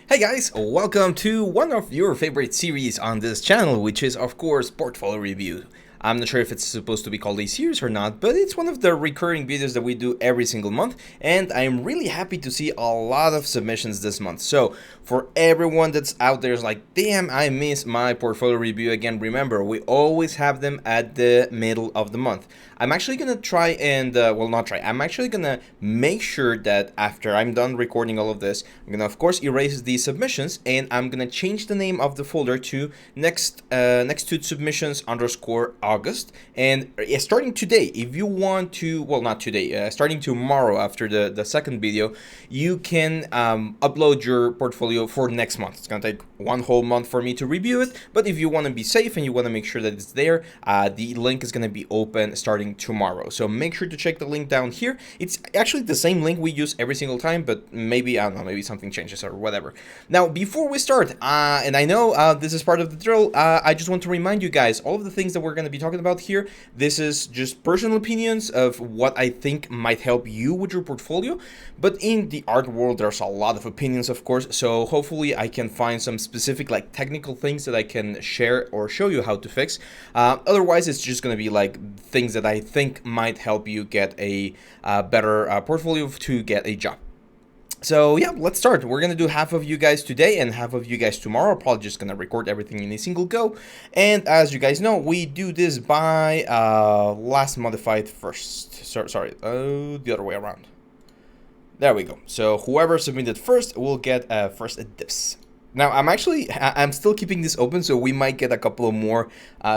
Hey guys, welcome to one of your favorite series on this channel, which is of course Portfolio Review. I'm not sure if it's supposed to be called a series or not, but it's one of the recurring videos that we do every single month, and I'm really happy to see a lot of submissions this month. So for everyone that's out there is like, damn, I miss my portfolio review again, remember, we always have them at the middle of the month. I'm actually gonna try and, I'm actually gonna make sure that after I'm done recording all of this, I'm gonna of course erase these submissions, and I'm gonna change the name of the folder to next to submissions underscore August. And starting today, if you want to, well, not today, starting tomorrow after the second video, you can upload your portfolio for next month. It's gonna take one whole month for me to review it, but if you want to be safe and you want to make sure that it's there, the link is going to be open starting tomorrow. So make sure to check the link down here. It's actually the same link we use every single time, but maybe, I don't know, maybe something changes or whatever. Now, before we start, and I know this is part of the drill, I just want to remind you guys, all of the things that we're going to be talking about here, this is just personal opinions of what I think might help you with your portfolio, but in the art world, there's a lot of opinions, of course, so hopefully I can find some specific like technical things that I can share or show you how to fix. Otherwise, it's just going to be like things that I think might help you get a better portfolio to get a job. So yeah, let's start. We're gonna do half of you guys today and half of you guys tomorrow. Probably just gonna record everything in a single go. And as you guys know, we do this by last modified first. Sorry, the other way around. There we go. So whoever submitted first will get first dibs. Now, I'm still keeping this open, so we might get a couple of more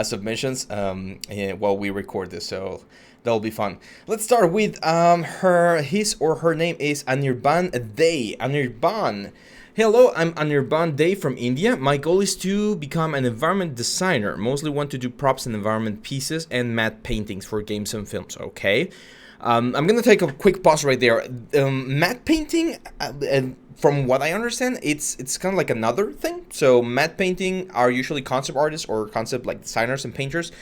submissions while we record this, so that'll be fun. Let's start with his or her name is Anirban Day. Anirban. Hello, I'm Anirban Day from India. My goal is to become an environment designer. Mostly want to do props and environment pieces and matte paintings for games and films. Okay. I'm going to take a quick pause right there. Matte painting, from what I understand, it's kind of like another thing. So matte painting are usually concept artists or concept like designers and painters,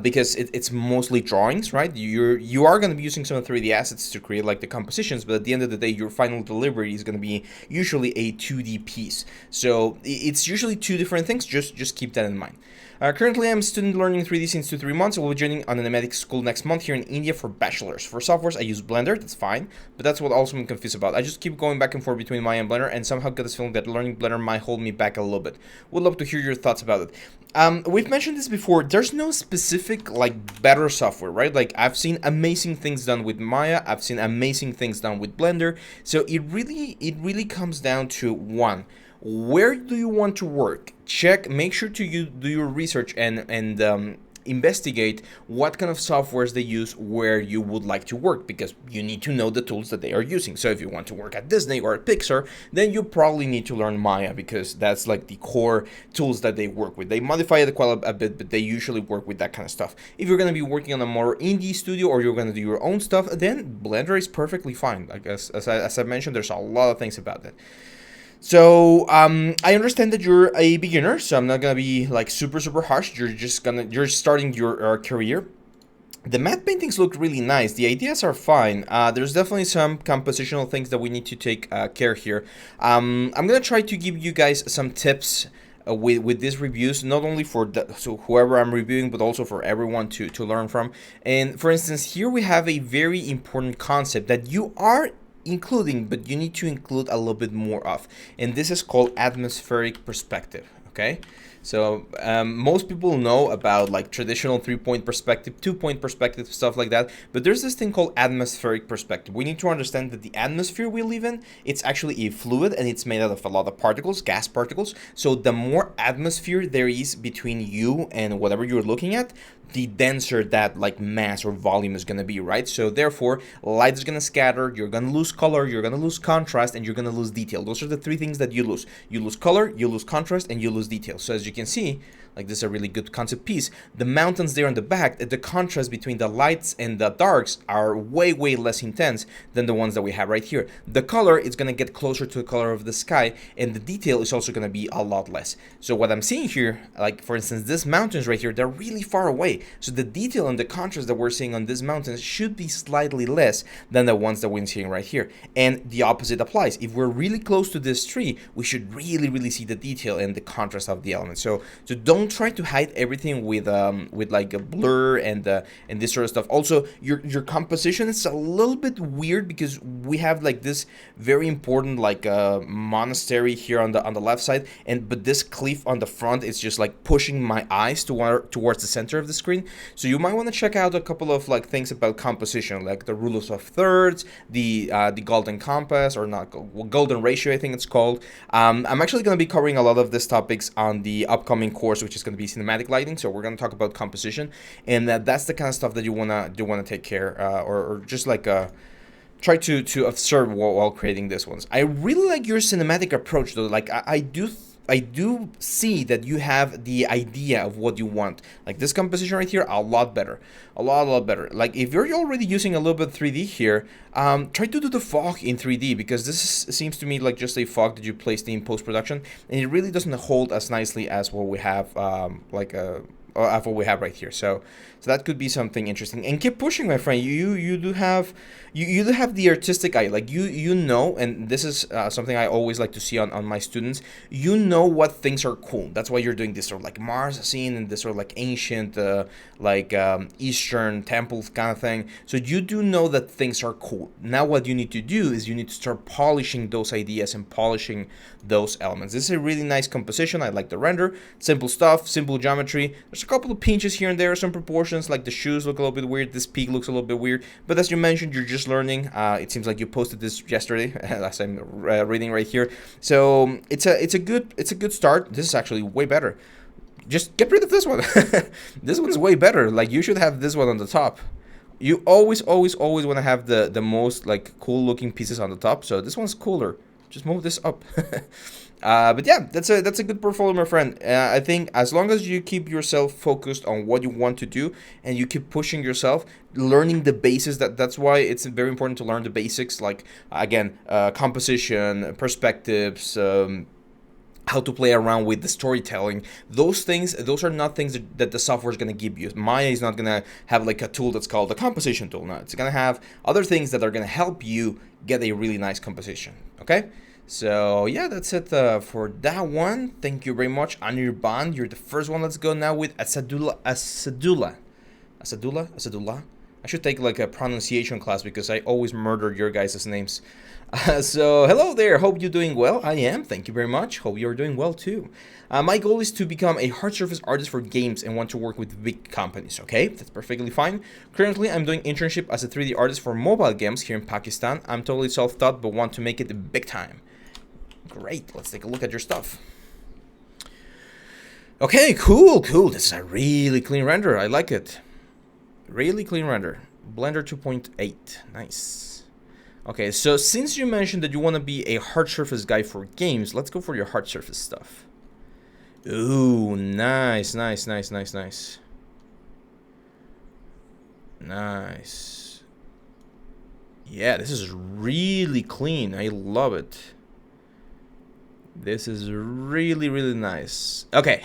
because it's mostly drawings, right? You are going to be using some 3D assets to create like the compositions, but at the end of the day, your final delivery is going to be usually a 2D piece. So it's usually two different things. Just keep that in mind. Currently, I'm a student learning 3D since 2-3 months. I will be joining an animatic school next month here in India for bachelor's. For softwares, I use Blender, that's fine, but that's what also I'm confused about. I just keep going back and forth between Maya and Blender, and somehow get this feeling that learning Blender might hold me back a little bit. Would love to hear your thoughts about it. We've mentioned this before, there's no specific, like, better software, right? Like, I've seen amazing things done with Maya, I've seen amazing things done with Blender, so it really comes down to one. Where do you want to work? Make sure to do your research and investigate what kind of softwares they use where you would like to work, because you need to know the tools that they are using. So if you want to work at Disney or at Pixar, then you probably need to learn Maya, because that's like the core tools that they work with. They modify it quite a bit, but they usually work with that kind of stuff. If you're going to be working on a more indie studio or you're going to do your own stuff, then Blender is perfectly fine. I guess, as I mentioned, there's a lot of things about that. So I understand that you're a beginner, so I'm not gonna be like super harsh. You're starting your career. The matte paintings look really nice. The ideas are fine. There's definitely some compositional things that we need to take care here. I'm gonna try to give you guys some tips with these reviews, not only for whoever I'm reviewing, but also for everyone to learn from. And for instance, here we have a very important concept that you are including, but you need to include a little bit more of, and this is called atmospheric perspective. Okay, so most people know about like traditional 3-point perspective, 2-point perspective, stuff like that, but there's this thing called atmospheric perspective. We need to understand that the atmosphere we live in, it's actually a fluid, and it's made out of a lot of particles, gas particles. So the more atmosphere there is between you and whatever you're looking at, the denser that like mass or volume is going to be, right? So therefore, light is going to scatter, you're going to lose color, you're going to lose contrast, and you're going to lose detail. Those are the three things that you lose. You lose color, you lose contrast, and you lose detail. So as you can see, like this is a really good concept piece. The mountains there on the back, the contrast between the lights and the darks are way less intense than the ones that we have right here. The color is going to get closer to the color of the sky, and the detail is also going to be a lot less. So what I'm seeing here, like for instance, these mountains right here, they're really far away. away. So the detail and the contrast that we're seeing on these mountains should be slightly less than the ones that we're seeing right here. And the opposite applies. If we're really close to this tree, we should really see the detail and the contrast of the elements. So don't try to hide everything with like a blur and this sort of stuff. Also, your composition is a little bit weird because we have like this very important like monastery here on the left side, but this cliff on the front is just like pushing my eyes towards the center of the screen. So you might want to check out a couple of like things about composition, like the rule of thirds, the golden compass, or not golden ratio, I think it's called. I'm actually going to be covering a lot of these topics on the upcoming course, which is going to be cinematic lighting. So we're going to talk about composition, and that's the kind of stuff that you wanna take care or just like try to observe while creating this ones. I really like your cinematic approach though. Like I do see that you have the idea of what you want. Like this composition right here, a lot better. A lot better. Like if you're already using a little bit of 3D here, try to do the fog in 3D, because this seems to me like just a fog that you placed in post-production, and it really doesn't hold as nicely as what we have of what we have right here. So that could be something interesting. And keep pushing, my friend. You do have the artistic eye. Like you know, and this is something I always like to see on my students. You know what things are cool. That's why you're doing this sort of like Mars scene and this sort of like ancient Eastern temples kind of thing. So you do know that things are cool. Now what you need to do is you need to start polishing those ideas and polishing those elements. This is a really nice composition. I like the render. Simple stuff, simple geometry. There's a couple of pinches here and there, some proportions, like the shoes look a little bit weird, this peak looks a little bit weird, but as you mentioned, you're just learning. It seems like you posted this yesterday, as I'm reading right here. So it's a good start. This is actually way better. Just get rid of this one. This one's way better. Like you should have this one on the top. You always want to have the most like cool looking pieces on the top. So this one's cooler. Just move this up. But yeah, that's a good portfolio, my friend. I think as long as you keep yourself focused on what you want to do and you keep pushing yourself, learning the basics, that's why it's very important to learn the basics, like again, composition, perspectives, how to play around with the storytelling. Those are not things that the software is going to give you. Maya is not going to have like a tool that's called a composition tool. No, it's going to have other things that are going to help you get a really nice composition. Okay? So yeah, that's it for that one. Thank you very much, Anirban. You're the first one. Let's go now with Asadullah. I should take like a pronunciation class because I always murder your guys' names. So hello there. Hope you're doing well. I am. Thank you very much. Hope you're doing well too. My goal is to become a hard surface artist for games and want to work with big companies. Okay, that's perfectly fine. Currently, I'm doing internship as a 3D artist for mobile games here in Pakistan. I'm totally self-taught but want to make it big time. Great. Let's take a look at your stuff. Okay, cool. This is a really clean render. I like it. Really clean render. Blender 2.8. Nice. Okay, so since you mentioned that you want to be a hard surface guy for games, let's go for your hard surface stuff. Ooh, nice. Nice. Yeah, this is really clean. I love it. This is really nice. Okay,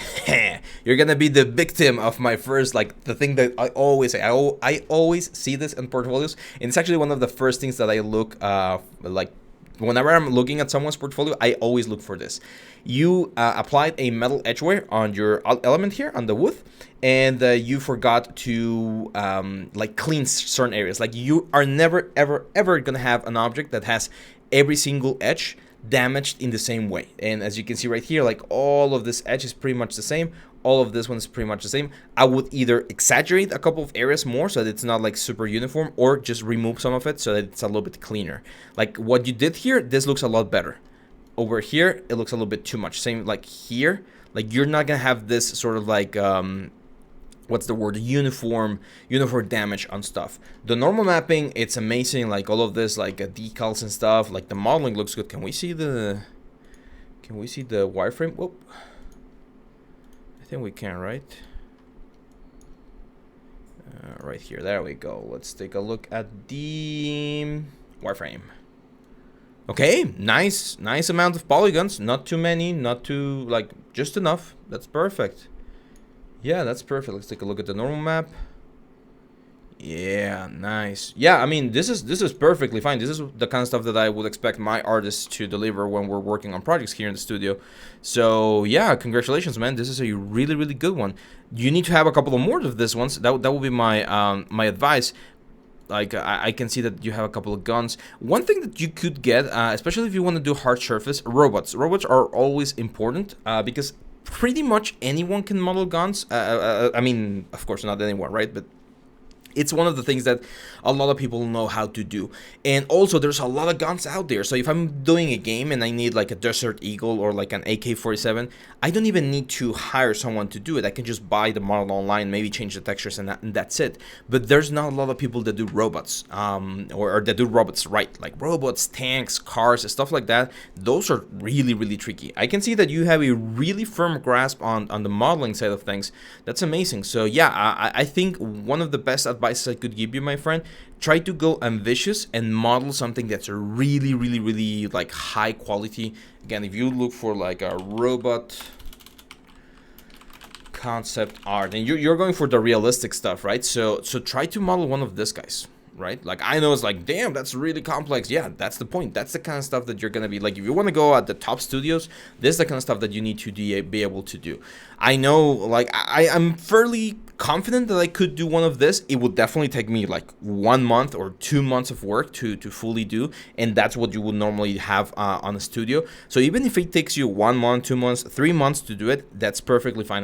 you're gonna be the victim of my first, like, the thing that I always say. I always see this in portfolios, and it's actually one of the first things that I look, like, whenever I'm looking at someone's portfolio, I always look for this. You applied a metal edgeware on your element here, on the wood, and you forgot to, like, clean certain areas. Like, you are never, ever gonna have an object that has every single edge damaged in the same way. And as you can see right here, like, all of this edge is pretty much the same. All of this one is pretty much the same. I would either exaggerate a couple of areas more so that it's not like super uniform, or just remove some of it so that it's a little bit cleaner. Like what you did here, this looks a lot better. Over here, it looks a little bit too much. Same like here, like you're not gonna have this sort of like what's the word, uniform damage on stuff. The normal mapping, it's amazing, like all of this, like decals and stuff, like the modeling looks good. Can we see the wireframe? Whoop, I think we can, right? Right here, there we go. Let's take a look at the wireframe. Okay, nice amount of polygons, not too many, not too, like, just enough. That's perfect. Yeah, that's perfect. Let's take a look at the normal map. Yeah, nice. Yeah, I mean, this is perfectly fine. This is the kind of stuff that I would expect my artists to deliver when we're working on projects here in the studio. So yeah, congratulations, man. This is a really really good one. You need to have a couple of more of this ones. That would be my my advice. Like I can see that you have a couple of guns. One thing that you could get, especially if you want to do hard surface, robots. Robots are always important because pretty much anyone can model guns. I mean, of course, not anyone, right? But it's one of the things that a lot of people know how to do. And also there's a lot of guns out there, so if I'm doing a game and I need like a Desert Eagle or like an AK-47, I don't even need to hire someone to do it. I can just buy the model online, maybe change the textures, and that's it. But there's not a lot of people that do robots, or that do robots right, like robots, tanks, cars, stuff like that. Those are really really tricky. I can see that you have a really firm grasp on the modeling side of things. That's amazing. So yeah, I think one of the best advice I could give you, my friend, try to go ambitious and model something that's really really really like high quality. Again, if you look for like a robot concept art, and you're going for the realistic stuff, right? So try to model one of these guys, right? Like I know it's like, damn, that's really complex. Yeah, that's the point. That's the kind of stuff that you're gonna be like, if you want to go at the top studios, this is the kind of stuff that you need to be able to do. I know, like I'm fairly confident that I could do one of this. It would definitely take me like 1 month or 2 months of work to fully do, and that's what you would normally have on a studio. So even if it takes you 1 month, 2 months, 3 months to do it, that's perfectly fine.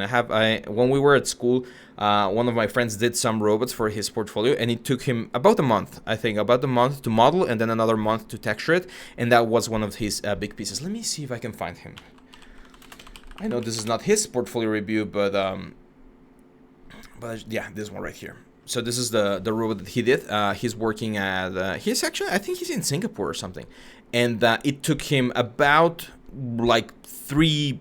When we were at school, one of my friends did some robots for his portfolio, and it took him about a month, I think, about a month to model, and then another month to texture it, and that was one of his big pieces. Let me see if I can find him. I know this is not his portfolio review, but yeah, this one right here. So this is the robot that he did. He's working at he's actually, I think he's in Singapore or something, and it took him about like three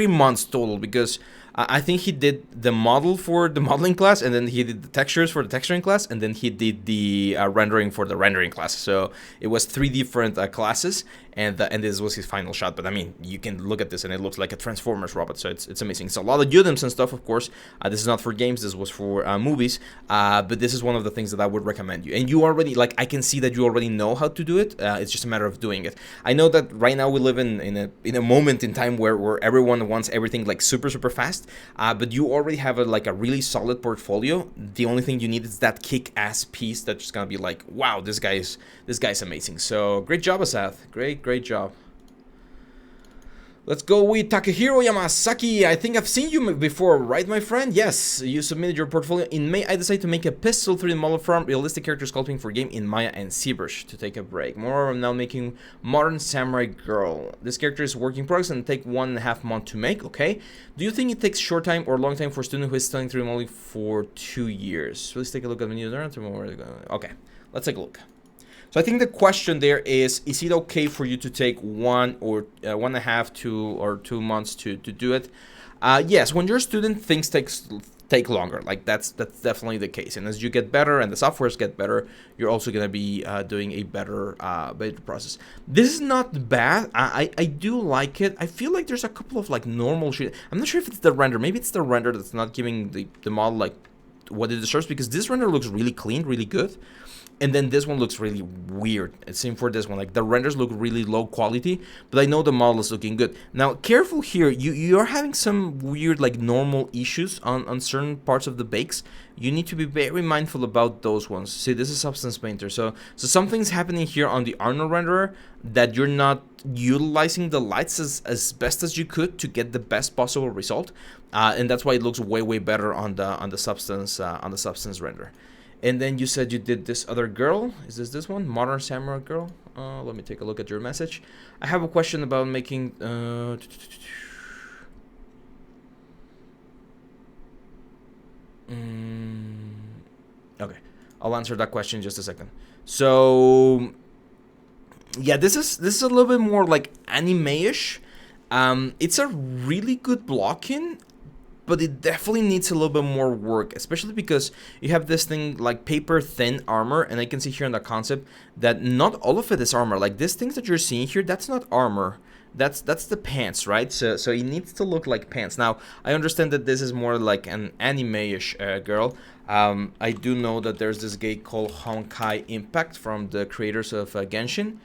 months total, because I think he did the model for the modeling class, and then he did the textures for the texturing class, and then he did the rendering for the rendering class. So it was 3 different classes, and this was his final shot. But I mean, you can look at this and it looks like a Transformers robot, so it's amazing. It's a lot of UDIMs and stuff, of course. This is not for games, this was for movies, but this is one of the things that I would recommend you. And you already, like, I can see that you already know how to do it. It's just a matter of doing it. I know that right now we live in a moment in time where everyone wants everything like super fast, but you already have a really solid portfolio. The only thing you need is that kick-ass piece that's just gonna be like, wow, this guy's amazing. So great job, Asath. Great job. Let's go with Takahiro Yamasaki. I think I've seen you before, right, my friend? Yes, you submitted your portfolio in May. I decided to make a pistol 3D model from realistic character sculpting for game in Maya and ZBrush to take a break. More, I'm now making Modern Samurai Girl. This character is work in progress and take 1.5 months to make, okay? Do you think it takes short time or long time for a student who is studying 3D modeling for 2 years? Let's take a look at the new learner. Okay, let's take a look. So I think the question there is it okay for you to take 1 or 1.5 to 2 months to do it? Yes, when you're a student, things take longer. Like that's definitely the case. And as you get better and the softwares get better, you're also gonna be doing a better process. This is not bad. I do like it. I feel like there's a couple of like normal shit. I'm not sure if it's the render. Maybe it's the render that's not giving the model like what it deserves, because this render looks really clean, really good. And then this one looks really weird. Same for this one. Like the renders look really low quality, but I know the model is looking good. Now, careful here. You're having some weird like normal issues on certain parts of the bakes. You need to be very mindful about those ones. See, this is Substance Painter. So something's happening here on the Arnold renderer that you're not utilizing the lights as best as you could to get the best possible result. And that's why it looks way better on the Substance render. And then you said you did this other girl. Is this one? Modern Samurai Girl? Let me take a look at your message. I have a question about making... Okay, I'll answer that question in just a second. So... yeah, this is a little bit more like anime-ish. It's a really good block-in, but it definitely needs a little bit more work, especially because you have this thing like paper thin armor, and I can see here in the concept that not all of it is armor. Like these things that you're seeing here, that's not armor. that's the pants, right? So it needs to look like pants. Now I understand that this is more like an anime-ish girl. I do know that there's this game called Honkai Impact from the creators of Genshin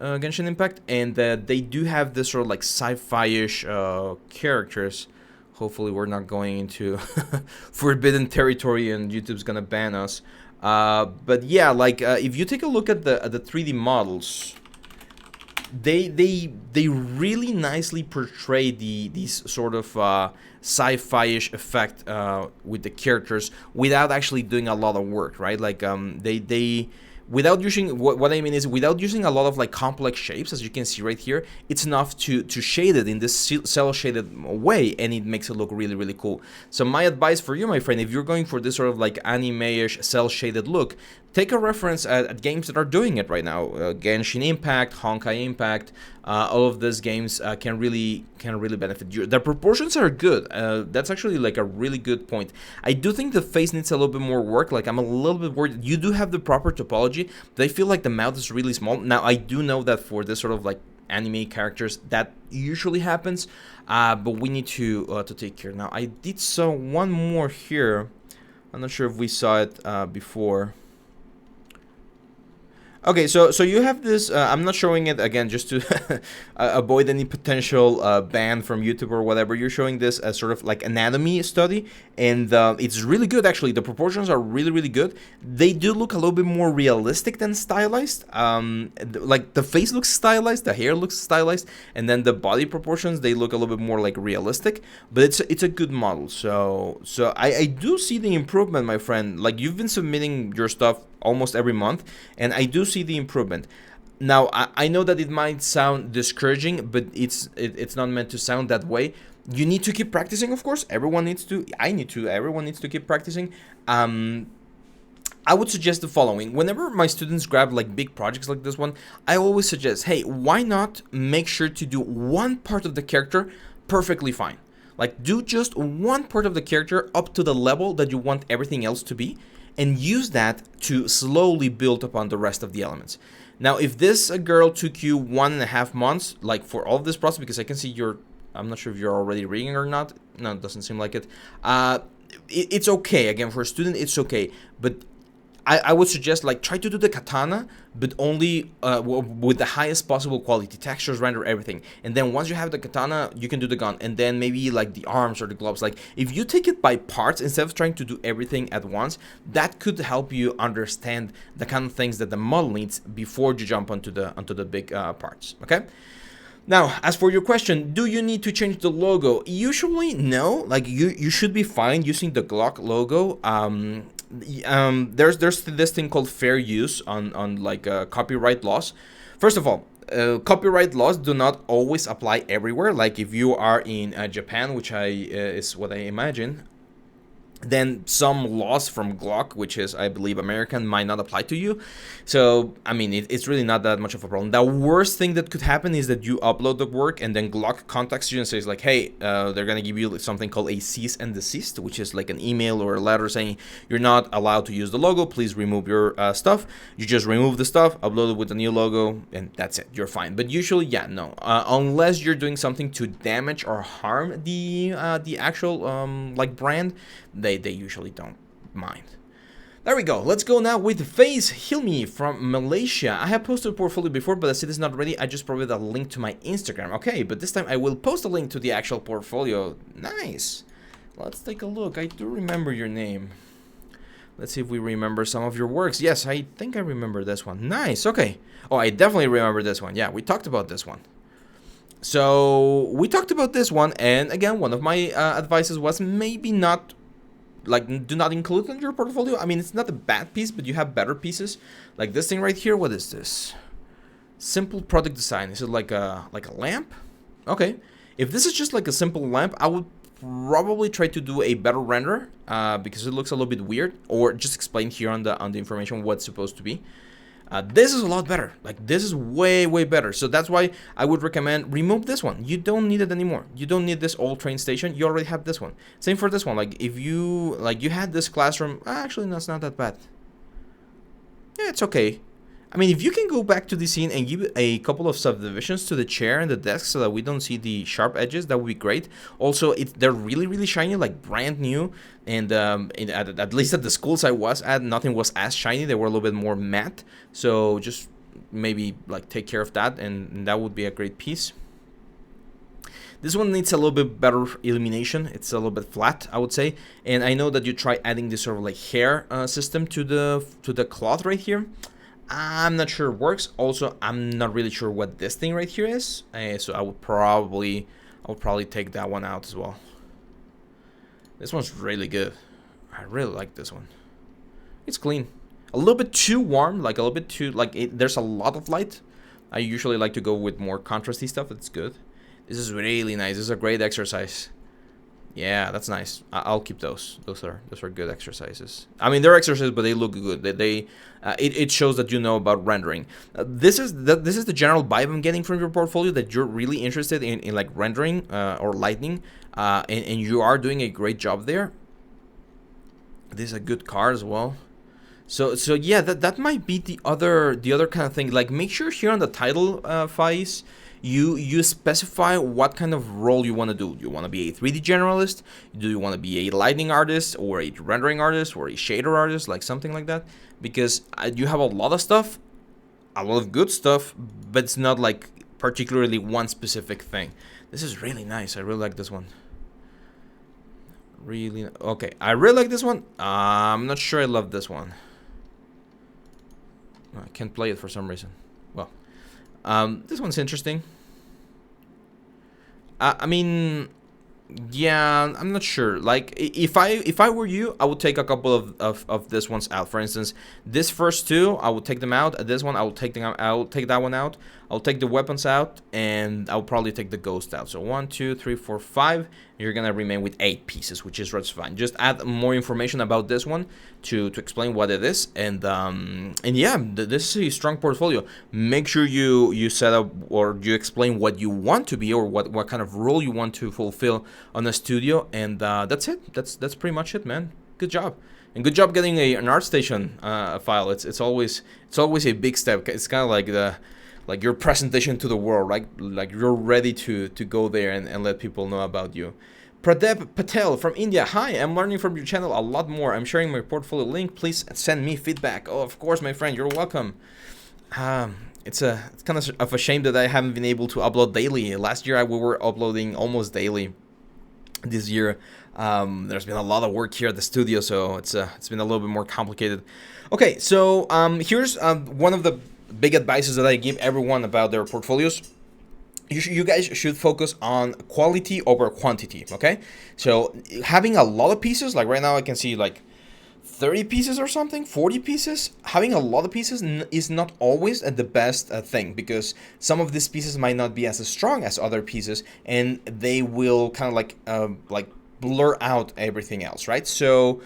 Impact, and they do have this sort of like sci-fi-ish characters. Hopefully we're not going into forbidden territory and YouTube's gonna ban us. But yeah, like if you take a look at the 3D models, they really nicely portray these sort of sci-fi-ish effect with the characters without actually doing a lot of work, right? Like they without using what I mean is without using a lot of like complex shapes, as you can see right here. It's enough to shade it in this cell shaded way, and it makes it look really, really cool. So my advice for you, my friend, if you're going for this sort of like anime-ish cell shaded look, take a reference at games that are doing it right now. Genshin Impact, Honkai Impact, all of these games can really benefit you. The proportions are good. That's actually like a really good point. I do think the face needs a little bit more work. Like I'm a little bit worried. You do have the proper topology, but I feel like the mouth is really small. Now I do know that for this sort of like anime characters that usually happens, but we need to take care. Now I did saw one more here. I'm not sure if we saw it before. Okay, so you have this. I'm not showing it again just to avoid any potential ban from YouTube or whatever. You're showing this as sort of like anatomy study, and it's really good actually. The proportions are really, really good. They do look a little bit more realistic than stylized. Like the face looks stylized, the hair looks stylized, and then the body proportions, they look a little bit more like realistic. But it's a good model. So I do see the improvement, my friend. Like you've been submitting your stuff almost every month, and I do see the improvement. Now I know that it might sound discouraging, but it's not meant to sound that way. You need to keep practicing, of course. Everyone needs to. I need to. Everyone needs to keep practicing. I would suggest the following. Whenever my students grab like big projects like this one, I always suggest, hey, why not make sure to do one part of the character perfectly fine? Like do just one part of the character up to the level that you want everything else to be, and use that to slowly build upon the rest of the elements. Now, if this girl took you 1.5 months, like for all of this process, because I can see I'm not sure if you're already reading or not. No, it doesn't seem like it. It's okay. Again, for a student, it's okay. But I would suggest like try to do the katana, but only with the highest possible quality, textures, render, everything. And then once you have the katana, you can do the gun, and then maybe like the arms or the gloves. Like if you take it by parts instead of trying to do everything at once, that could help you understand the kind of things that the model needs before you jump onto the big parts. Okay. Now, as for your question, do you need to change the logo? Usually, no. Like you should be fine using the Glock logo. There's this thing called fair use on like copyright laws. First of all, copyright laws do not always apply everywhere. Like if you are in Japan, which is what I imagine, then some laws from Glock, which is, I believe, American, might not apply to you. So, I mean, it's really not that much of a problem. The worst thing that could happen is that you upload the work and then Glock contacts you and says like, hey, they're going to give you something called a cease and desist, which is like an email or a letter saying you're not allowed to use the logo. Please remove your stuff. You just remove the stuff, upload it with the new logo, and that's it. You're fine. But usually, yeah, no. Unless you're doing something to damage or harm the actual like brand, they usually don't mind. There we go. Let's go now with Face Hilmi from Malaysia. I have posted a portfolio before, but as it is not ready, I just provided a link to my Instagram. Okay, but this time I will post a link to the actual portfolio. Nice. Let's take a look. I do remember your name. Let's see if we remember some of your works. Yes, I think I remember this one. Nice. Okay. Oh, I definitely remember this one. Yeah, we talked about this one. So we talked about this one, and again, one of my advices was maybe not, like, do not include it in your portfolio. I mean, it's not a bad piece, but you have better pieces. Like this thing right here. What is this? Simple product design. Is it like a lamp? Okay. If this is just like a simple lamp, I would probably try to do a better render because it looks a little bit weird, or just explain here on the information what's supposed to be. This is a lot better. Like this is way better. So that's why I would recommend remove this one. You don't need it anymore. You don't need this old train station. You already have this one. Same for this one. Like if you had this classroom, actually that's not that bad. Yeah, it's okay. I mean, if you can go back to the scene and give a couple of subdivisions to the chair and the desk so that we don't see the sharp edges, that would be great. Also, they're really, really shiny, like brand new. And at least at the schools I was at, nothing was as shiny. They were a little bit more matte. So just maybe like take care of that, and that would be a great piece. This one needs a little bit better illumination. It's a little bit flat, I would say. And I know that you try adding this sort of like hair system to the cloth right here. I'm not sure it works. Also, I'm not really sure what this thing right here is. So I would probably take that one out as well. This one's really good. I really like this one. It's clean. A little bit too warm, like a little bit too, like there's a lot of light. I usually like to go with more contrasty stuff. It's good. This is really nice. This is a great exercise. Yeah, that's nice. I'll keep those. Those are good exercises. I mean, they're exercises, but they look good. It shows that you know about rendering. This is the general vibe I'm getting from your portfolio, that you're really interested in like rendering or lighting, and you are doing a great job there. This is a good car as well. So yeah, that might be the other kind of thing. Like, make sure here on the title, Faiz, you specify what kind of role you want to do. You want to be a 3D generalist? Do you want to be a lighting artist, or a rendering artist, or a shader artist, like something like that? Because you have a lot of stuff, a lot of good stuff, but it's not like particularly one specific thing. This is really nice. I really like this one. Really okay. I really like this one. I'm not sure I love this one. I can't play it for some reason. Well, this one's interesting. I mean, yeah, I'm not sure. Like, if I were you, I would take a couple of this ones out. For instance, this first two, I would take them out. This one, I will take that one out. I'll take the weapons out, and I'll probably take the ghost out. So 1, 2, 3, 4, 5. You're gonna remain with 8 pieces, which is just fine. Just add more information about this one to explain what it is, and yeah, this is a strong portfolio. Make sure you set up, or you explain what you want to be, or what kind of role you want to fulfill on a studio, and that's it. That's pretty much it, man. Good job. And good job getting an ArtStation file. It's always a big step. It's kind of like your presentation to the world, right? Like you're ready to go there and let people know about you. Pradeb Patel from India. Hi, I'm learning from your channel a lot more. I'm sharing my portfolio link. Please send me feedback. Oh, of course, my friend. You're welcome. It's kind of a shame that I haven't been able to upload daily. Last year we were uploading almost daily. This year, there's been a lot of work here at the studio, so it's been a little bit more complicated. Okay, so here's one of the big advices that I give everyone about their portfolios. You guys should focus on quality over quantity, okay? So having a lot of pieces, like right now I can see like 30 pieces or something, 40 pieces. Having a lot of pieces is not always the best thing, because some of these pieces might not be as strong as other pieces, and they will kind of like blur out everything else, right? So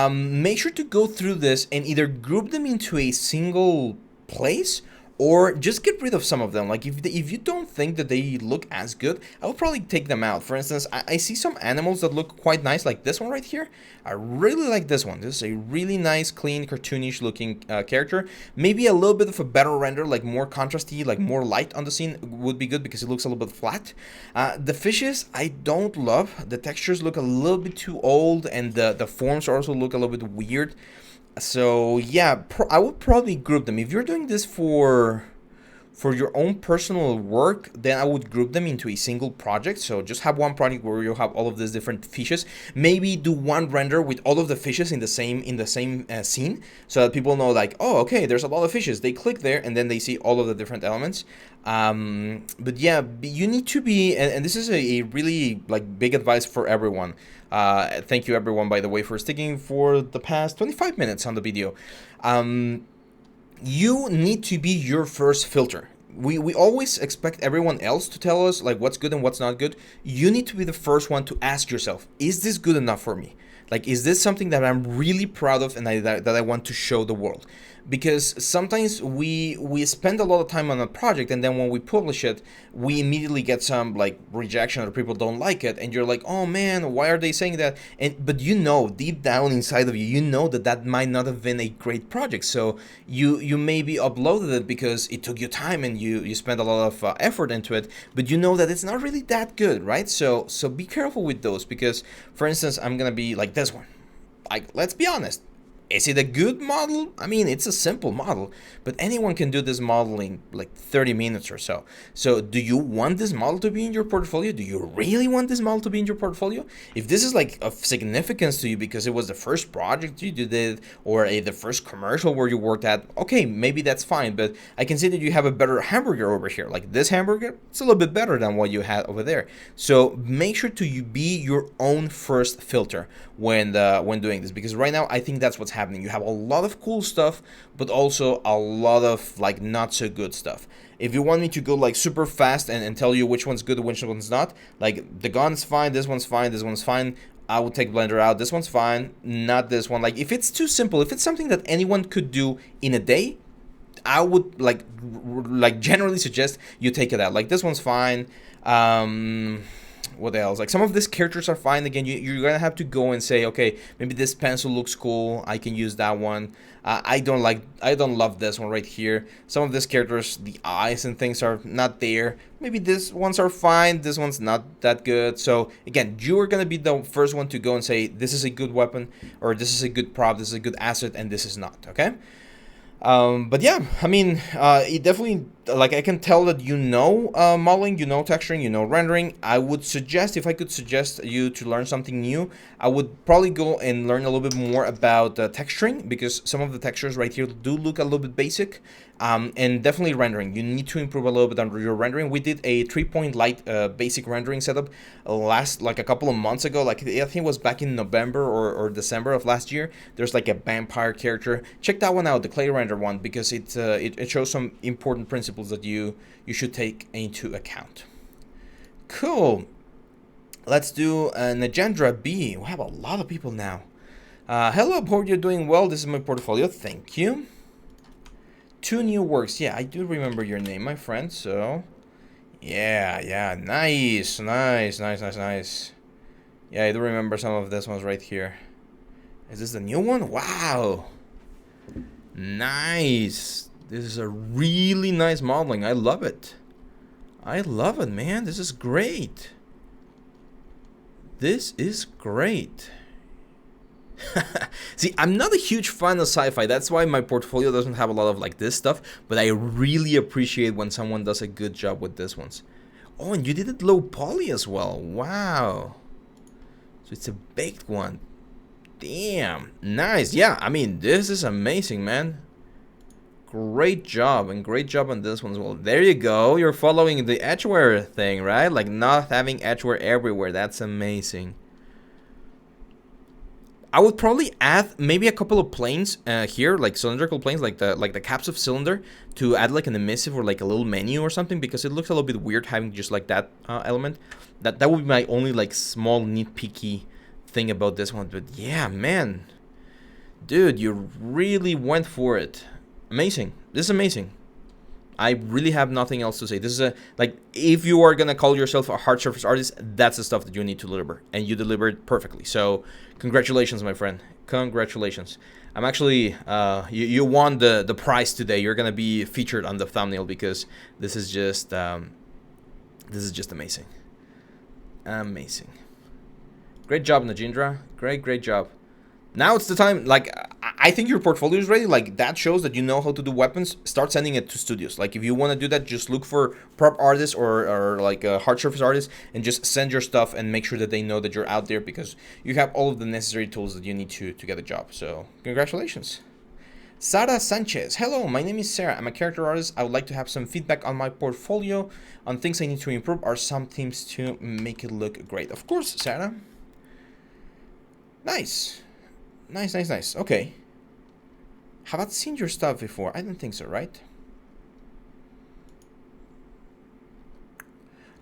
make sure to go through this and either group them into a single place, or just get rid of some of them. Like if you don't think that they look as good, I will probably take them out. For instance, I see some animals that look quite nice, like this one right here. I really like this one. This is a really nice, clean, cartoonish looking character. Maybe a little bit of a better render, like more contrasty, like more light on the scene would be good, because it looks a little bit flat. The fishes I don't love. The textures look a little bit too old, and the forms also look a little bit weird. So yeah, I would probably group them. If you're doing this for your own personal work, then I would group them into a single project. So just have one project where you have all of these different fishes. Maybe do one render with all of the fishes in the same scene, so that people know, like, oh, okay, there's a lot of fishes. They click there and then they see all of the different elements. But yeah, you need to be, and this is a really like big advice for everyone. Thank you everyone, by the way, for sticking for the past 25 minutes on the video. You need to be your first filter. We always expect everyone else to tell us like what's good and what's not good. You need to be the first one to ask yourself, is this good enough for me? Like, is this something that I'm really proud of and that I want to show the world? because sometimes we spend a lot of time on a project, and then when we publish it, we immediately get some like rejection, or people don't like it, and you're like, oh man, why are they saying that? And but you know, deep down inside of you, you know that that might not have been a great project. So you maybe uploaded it because it took you time and you spent a lot of effort into it, but you know that it's not really that good, right? So be careful with those, because for instance, I'm gonna be like this one. Like, let's be honest, is it a good model? I mean, it's a simple model, but anyone can do this model in like 30 minutes or so. So do you want this model to be in your portfolio? Do you really want this model to be in your portfolio? If this is like of significance to you because it was the first project you did, or the first commercial where you worked at, okay, maybe that's fine, but I can see that you have a better hamburger over here. Like this hamburger, it's a little bit better than what you had over there. So make sure to be your own first filter when doing this, because right now I think that's what's happening. You have a lot of cool stuff, but also a lot of like not so good stuff. If you want me to go like super fast and tell you which one's good and which one's not, like the gun's fine, this one's fine, this one's fine, I would take Blender out, this one's fine, not this one. Like if it's too simple, if it's something that anyone could do in a day, I would like generally suggest you take it out. Like this one's fine. What else? Like some of these characters are fine. Again, you're gonna have to go and say, okay, maybe this pencil looks cool, I can use that one. I don't love this one right here. Some of these characters, the eyes and things are not there. Maybe these ones are fine, this one's not that good. So again, you're gonna be the first one to go and say, this is a good weapon, or this is a good prop, this is a good asset, and this is not, okay? But yeah, I mean, it definitely, like, I can tell that you know modeling, you know texturing, you know rendering. I would suggest, if I could suggest you to learn something new, I would probably go and learn a little bit more about texturing, because some of the textures right here do look a little bit basic. And definitely rendering. You need to improve a little bit on your rendering. We did a 3-point light basic rendering setup like a couple of months ago. Like I think it was back in November or December of last year. There's like a vampire character. Check that one out, the clay render one, because it shows some important principles that you should take into account. Cool. Let's do an Agenda B. We have a lot of people now. Hello, hope you're doing well. This is my portfolio. Thank you. 2 new works. Yeah, I do remember your name, my friend. So, yeah, nice. Yeah, I do remember some of this ones right here. Is this the new one? Wow. Nice. This is a really nice modeling. I love it. I love it, man. This is great. This is great. See, I'm not a huge fan of sci-fi. That's why my portfolio doesn't have a lot of like this stuff, but I really appreciate when someone does a good job with this ones. Oh, and you did it low poly as well. Wow. So it's a baked one. Damn. Nice. Yeah, I mean, this is amazing, man. Great job, and great job on this one as well. There you go. You're following the edgeware thing, right? Like not having edgeware everywhere. That's amazing. I would probably add maybe a couple of planes here, like cylindrical planes, like the caps of cylinder, to add like an emissive or like a little menu or something, because it looks a little bit weird having just like that element. That would be my only like small nitpicky thing about this one. But yeah, man, dude, you really went for it. Amazing. This is amazing. I really have nothing else to say. This is a, like, if you are gonna call yourself a hard surface artist, that's the stuff that you need to deliver, and you delivered perfectly. So congratulations, my friend. Congratulations. I'm actually you won the prize today. You're gonna be featured on the thumbnail, because this is just amazing. Amazing. Great job, Najindra. Great job. Now it's the time. Like, I think your portfolio is ready. Like, that shows that you know how to do weapons. Start sending it to studios. Like, if you want to do that, just look for prop artists or like a hard surface artist, and just send your stuff and make sure that they know that you're out there, because you have all of the necessary tools that you need to get a job. So congratulations. Sara Sanchez. Hello, my name is Sarah. I'm a character artist. I would like to have some feedback on my portfolio, on things I need to improve, or some things to make it look great. Of course, Sarah. Nice. Nice. Okay. Have I seen your stuff before? I don't think so, right?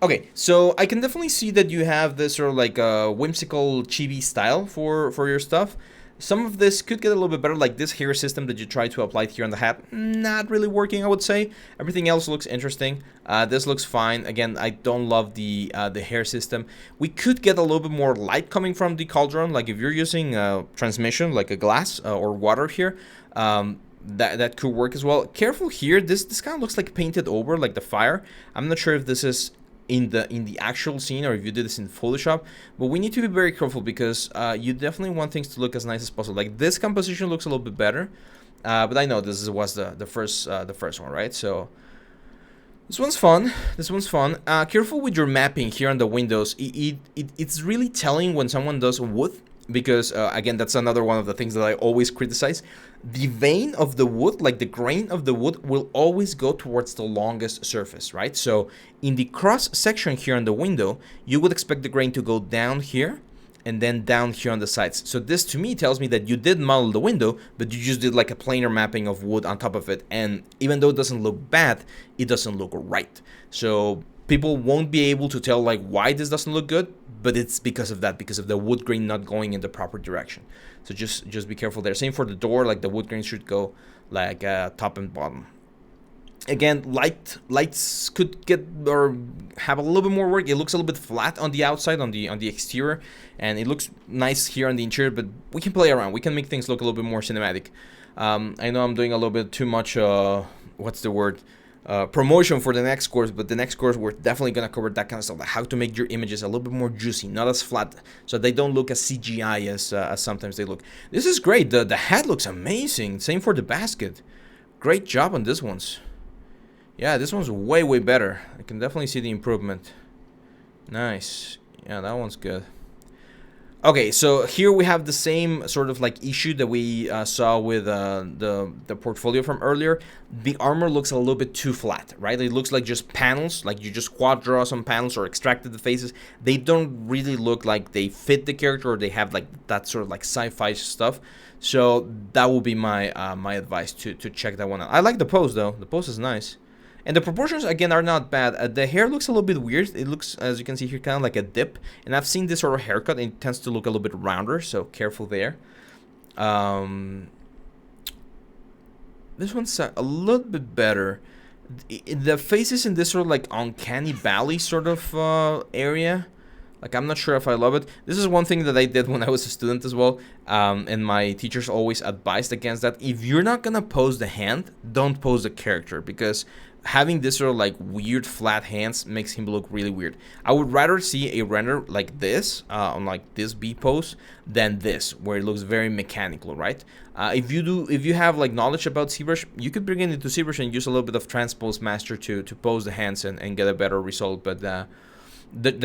Okay, so I can definitely see that you have this sort of like whimsical chibi style for your stuff. Some of this could get a little bit better, like this hair system that you try to apply here on the hat, not really working, I would say. Everything else looks interesting. This looks fine. Again, I don't love the hair system. We could get a little bit more light coming from the cauldron, like if you're using transmission, like a glass or water here, that could work as well. Careful here, this kind of looks like painted over, like the fire. I'm not sure if this is in the actual scene or if you did this in Photoshop, but we need to be very careful because you definitely want things to look as nice as possible. Like this composition looks a little bit better, but I know this was the first one, right? So this one's fun. This one's fun. Careful with your mapping here on the windows. It's really telling when someone does wood, because again, that's another one of the things that I always criticize. The vein of the wood, like the grain of the wood, will always go towards the longest surface, right? So in the cross section here on the window, you would expect the grain to go down here and then down here on the sides. So this to me tells me that you did model the window, but you just did like a planar mapping of wood on top of it. And even though it doesn't look bad, it doesn't look right. So people won't be able to tell like why this doesn't look good, but it's because of that, because of the wood grain not going in the proper direction. So just be careful there. Same for the door, like the wood grain should go like top and bottom. Again, lights could get or have a little bit more work. It looks a little bit flat on the outside, on the exterior, and it looks nice here on the interior, but we can play around. We can make things look a little bit more cinematic. I know I'm doing a little bit too much what's the word, promotion for the next course, but the next course we're definitely gonna cover that kind of stuff, like how to make your images a little bit more juicy, not as flat, so they don't look as CGI as sometimes they look. This is great. The hat looks amazing. Same for the basket. Great job on this ones. Yeah, this one's way better. I can definitely see the improvement. Nice. Yeah, that one's good. Okay, so here we have the same sort of like issue that we saw with the portfolio from earlier. The armor looks a little bit too flat, right? It looks like just panels, like you just quad draw some panels or extracted the faces. They don't really look like they fit the character, or they have like that sort of like sci-fi stuff. So that will be my my advice to check that one out. I like the pose though. The pose is nice. And the proportions, again, are not bad. The hair looks a little bit weird. It looks, as you can see here, kind of like a dip. And I've seen this sort of haircut, and it tends to look a little bit rounder, so careful there. This one's a little bit better. The face is in this sort of like uncanny valley sort of area. Like, I'm not sure if I love it. This is one thing that I did when I was a student as well. And my teachers always advised against that. If you're not going to pose the hand, don't pose the character, because having this sort of like weird flat hands makes him look really weird. I would rather see a render like this, on like this B pose, than this, where it looks very mechanical, right? If you have like knowledge about ZBrush, you could bring it into ZBrush and use a little bit of Transpose Master to pose the hands and get a better result. But the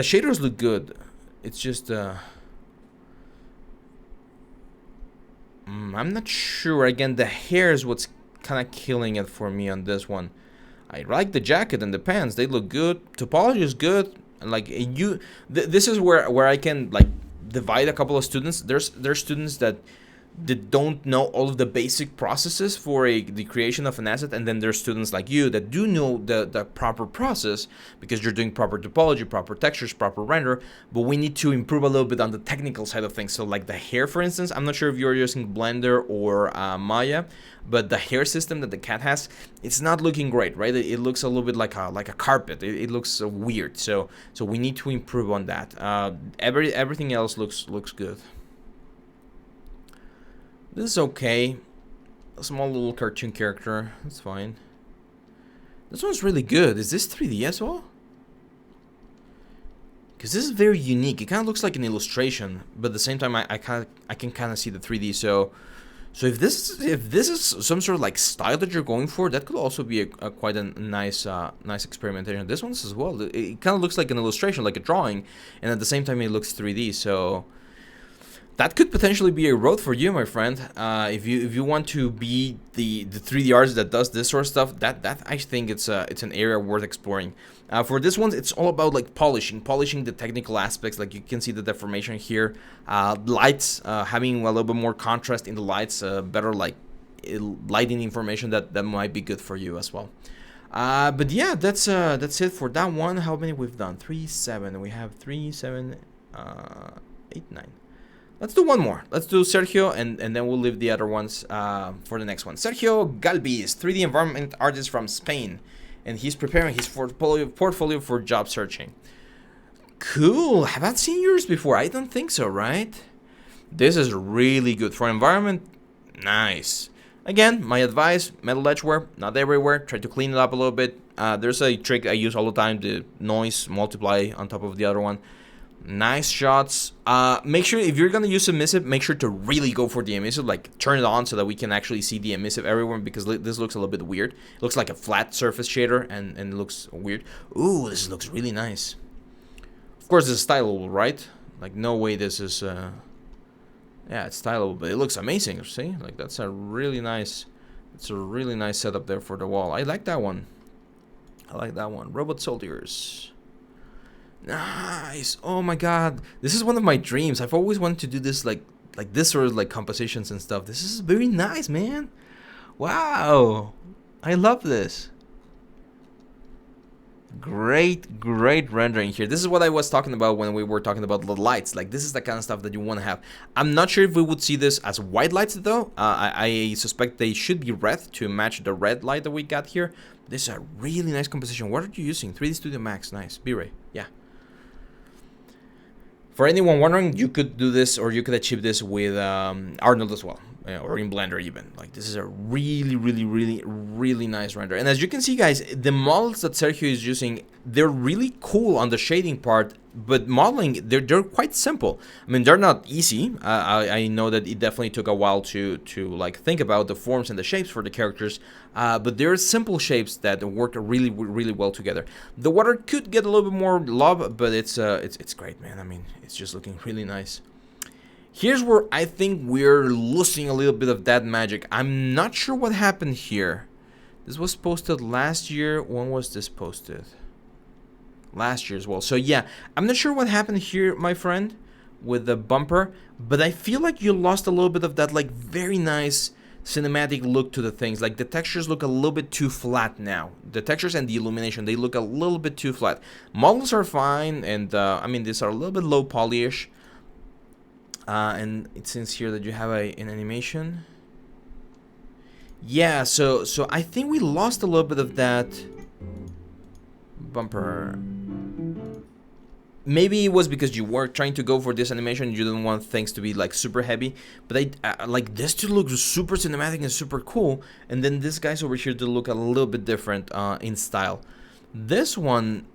shaders look good. It's just I'm not sure. Again, the hair is what's kind of killing it for me on this one. I like the jacket and the pants. They look good. Topology is good. Like this is where I can like divide a couple of students. There's students that don't know all of the basic processes for the creation of an asset, and then there's students like you that do know the proper process, because you're doing proper topology, proper textures, proper render. But we need to improve a little bit on the technical side of things. So like the hair, for instance, I'm not sure if you're using Blender or Maya, but the hair system that the cat has, it's not looking great, right? It looks a little bit like a carpet. It looks weird. So we need to improve on that. Everything else looks good. This is okay. A small little cartoon character. That's fine. This one's really good. Is this 3D as well? Because this is very unique. It kind of looks like an illustration, but at the same time, I can kind of see the 3D. So if this is some sort of like style that you're going for, that could also be quite a nice experimentation. This one's as well. It kind of looks like an illustration, like a drawing, and at the same time, it looks 3D. So that could potentially be a road for you, my friend. If you want to be the 3D artist that does this sort of stuff, that I think it's an area worth exploring. For this one, it's all about like polishing the technical aspects. Like you can see the deformation here, lights, having a little bit more contrast in the lights, better like lighting information that might be good for you as well. But yeah, that's it for that one. How many we've done? 3, 7. We have 3, 7, 8, 9. Let's do one more. Let's do Sergio, and then we'll leave the other ones for the next one. Sergio Galvis, 3D environment artist from Spain, and he's preparing his portfolio for job searching. Cool. Have I seen yours before? I don't think so, right? This is really good for environment. Nice. Again, my advice, metal edgeware, not everywhere. Try to clean it up a little bit. There's a trick I use all the time, the noise multiply on top of the other one. Nice shots. Make sure, if you're going to use emissive, make sure to really go for the emissive. Like, turn it on so that we can actually see the emissive everywhere, because this looks a little bit weird. It looks like a flat surface shader, and it looks weird. Ooh, this looks really nice. Of course, this is stylable, right? Like, no way this is... yeah, it's stylable, but it looks amazing. See, like, that's a really nice... It's a really nice setup there for the wall. I like that one. I like that one. Robot soldiers. Nice. Oh my god, this is one of my dreams. I've always wanted to do this, like this sort of like compositions and stuff. This is very nice, man. Wow, I love this. Great rendering here. This is what I was talking about when we were talking about the lights. Like, this is the kind of stuff that you want to have. I'm not sure if we would see this as white lights though. I suspect they should be red to match the red light that we got here. This is a really nice composition. What are you using? 3D Studio Max. Nice. V-Ray. Yeah. For anyone wondering, you could do this, or you could achieve this with Arnold as well, or in Blender even. Like, this is a really nice render. And as you can see, guys, the models that Sergio is using, they're really cool on the shading part, but modeling, they're quite simple. I mean, they're not easy. I know that it definitely took a while to like think about the forms and the shapes for the characters, but they're simple shapes that work really well together. The water could get a little bit more love, but it's great, man. I mean, it's just looking really nice. Here's where I think we're losing a little bit of that magic. I'm not sure what happened here. This was posted last year. When was this posted? Last year as well. So yeah, I'm not sure what happened here, my friend, with the bumper, but I feel like you lost a little bit of that, like, very nice cinematic look to the things. Like, the textures look a little bit too flat now. The textures and the illumination, they look a little bit too flat. Models are fine, and I mean, these are a little bit low polyish. And it says here that you have an animation. Yeah, so I think we lost a little bit of that bumper. Maybe it was because you were trying to go for this animation, you didn't want things to be like super heavy, but like, this to look super cinematic and super cool, and then this guy's over here to look a little bit different in style. This one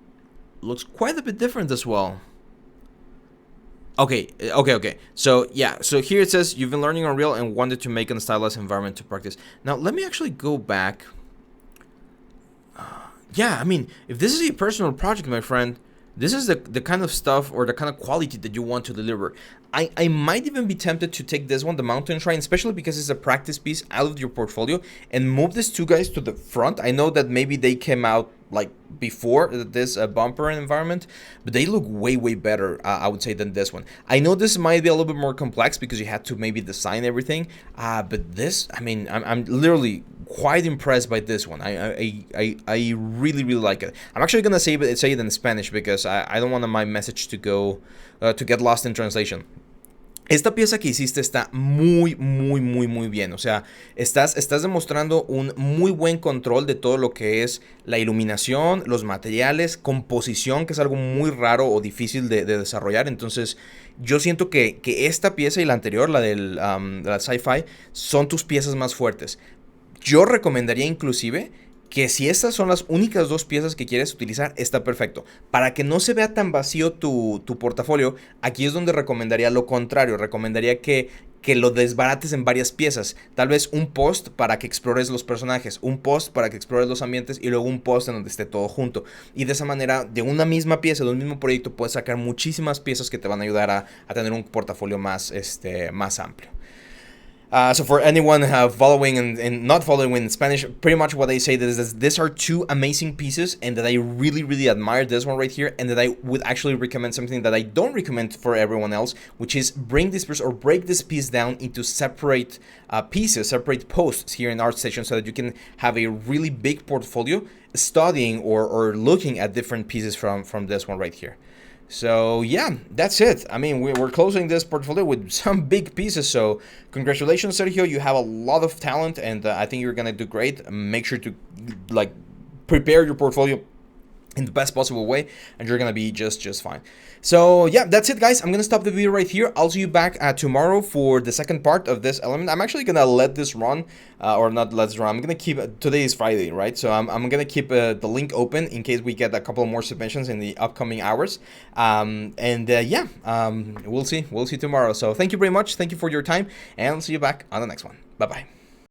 looks quite a bit different as well. Okay. So yeah, so here it says you've been learning Unreal and wanted to make a stylized environment to practice. Now let me actually go back. Yeah, I mean, if this is a personal project, my friend, this is the kind of stuff or the kind of quality that you want to deliver. I might even be tempted to take this one, the Mountain Shrine, especially because it's a practice piece, out of your portfolio and move these two guys to the front. I know that maybe they came out like before this bumper environment, but they look way better, I would say, than this one. I know this might be a little bit more complex because you had to maybe design everything, but this, I mean, I'm literally quite impressed by this one. I really like it. I'm actually gonna say it in Spanish because I don't want my message to go to get lost in translation. Esta pieza que hiciste está muy bien. O sea, estás demostrando un muy buen control de todo lo que es la iluminación, los materiales, composición, que es algo muy raro o difícil de desarrollar. Entonces, yo siento que esta pieza y la anterior, la del la Sci-Fi, son tus piezas más fuertes. Yo recomendaría inclusive que si estas son las únicas dos piezas que quieres utilizar, está perfecto. Para que no se vea tan vacío tu portafolio, aquí es donde recomendaría lo contrario. Recomendaría que lo desbarates en varias piezas. Tal vez un post para que explores los personajes, un post para que explores los ambientes y luego un post en donde esté todo junto. Y de esa manera, de una misma pieza, de un mismo proyecto, puedes sacar muchísimas piezas que te van a ayudar a tener un portafolio más amplio. So for anyone following and not following in Spanish, pretty much what I say is these are two amazing pieces, and that I really admire this one right here, and that I would actually recommend something that I don't recommend for everyone else, which is bring this piece or break this piece down into separate pieces, separate posts here in ArtStation, so that you can have a really big portfolio studying or looking at different pieces from this one right here. So yeah, that's it. I mean, we're closing this portfolio with some big pieces. So congratulations, Sergio. You have a lot of talent, and I think you're gonna do great. Make sure to like prepare your portfolio in the best possible way, and you're gonna be just fine. So yeah, that's it, guys. I'm gonna stop the video right here. I'll see you back tomorrow for the second part of this element. I'm actually gonna let this run, or not let this run. I'm gonna keep today is Friday, right? So I'm gonna keep the link open in case we get a couple more submissions in the upcoming hours. And yeah, we'll see tomorrow. So thank you very much. Thank you for your time, and I'll see you back on the next one. Bye bye.